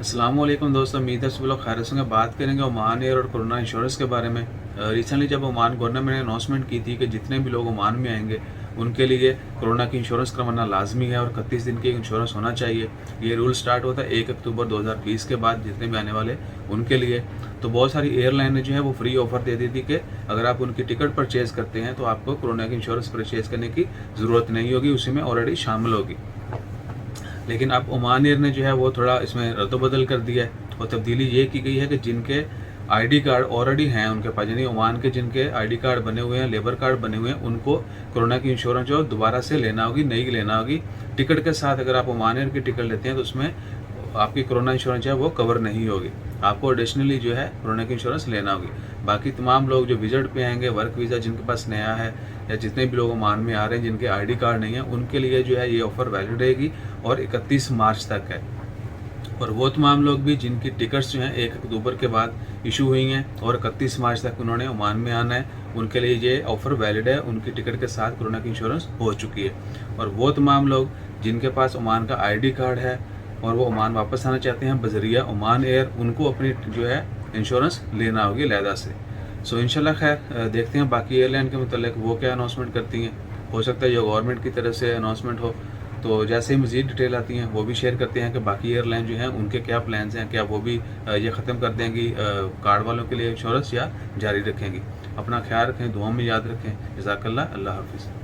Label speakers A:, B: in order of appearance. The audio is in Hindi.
A: अस्सलाम वालेकुम दोस्तों, उम्मीद है सब लोग खैरियत से होंगे। बात करेंगे ओमान एयर और कोरोना इंश्योरेंस के बारे में। रिसेंटली जब ओमान गवर्नमेंट ने अनाउंसमेंट की थी कि जितने भी लोग ओमान में आएंगे उनके लिए कोरोना की इंश्योरेंस करवाना लाजमी है और 31 दिन की इंश्योरेंस होना चाहिए। ये रूल स्टार्ट होता है 1 अक्टूबर 2020 के बाद जितने भी आने वाले उनके लिए। तो बहुत सारी एयरलाइनें जो है वो फ्री ऑफर दे दी थी कि अगर आप उनकी टिकट परचेज करते हैं तो आपको कोरोना की इंश्योरेंस परचेज करने की ज़रूरत नहीं होगी, उसी में ऑलरेडी शामिल होगी। लेकिन अब ओमान एयर ने जो है वो थोड़ा इसमें रद्दबदल कर दिया है और तब्दीली ये की गई है कि जिनके आईडी कार्ड ऑलरेडी हैं उनके पास, यानी ओमान के जिनके आईडी कार्ड बने हुए हैं, लेबर कार्ड बने हुए हैं, उनको कोरोना की इंश्योरेंस जो दोबारा से लेना होगी, नई लेना होगी। टिकट के साथ अगर आप ओमान एयर की टिकट लेते हैं तो उसमें आपकी कोरोना इंश्योरेंस जो है वो कवर नहीं होगी, आपको एडिशनली जो है कोरोना की इंश्योरेंस लेना होगी। बाकी तमाम लोग जो विजिट पे आएंगे, वर्क वीज़ा जिनके पास नया है या जितने भी लोग ओमान में आ रहे हैं जिनके आईडी कार्ड नहीं है, उनके लिए जो है ये ऑफ़र वैलिड रहेगी और 31 मार्च तक है। और वो तमाम लोग भी जिनकी टिकट्स जो हैं 1 अक्टूबर के बाद इशू हुई हैं और 31 मार्च तक उन्होंने ओमान में आना है, उनके लिए ये ऑफ़र वैलिड है, उनकी टिकट के साथ कोरोना की इंश्योरेंस हो चुकी है। और वो तमाम लोग जिनके पास ओमान का आईडी कार्ड है और वो ओमान वापस आना चाहते हैं बजरिया ओमान एयर, उनको अपनी जो है इंश्योरेंस लेना होगी लहदा से। सो इंशाल्लाह खैर देखते हैं बाकी एयरलाइन के मतलब वो क्या अनाउंसमेंट करती हैं। हो सकता है ये गवर्नमेंट की तरफ से अनाउंसमेंट हो, तो जैसे ही मज़ीद डिटेल आती हैं वो भी शेयर करते हैं कि बाकी एयरलाइन जो हैं उनके क्या प्लान्स हैं, क्या वो भी ये ख़त्म कर देंगी कार्ड वालों के लिए इंश्योरेंस या जारी रखेंगी। अपना ख्याल रखें, दुआ में याद रखें। जज़ाकल्लाह, अल्लाह हाफ़िज़।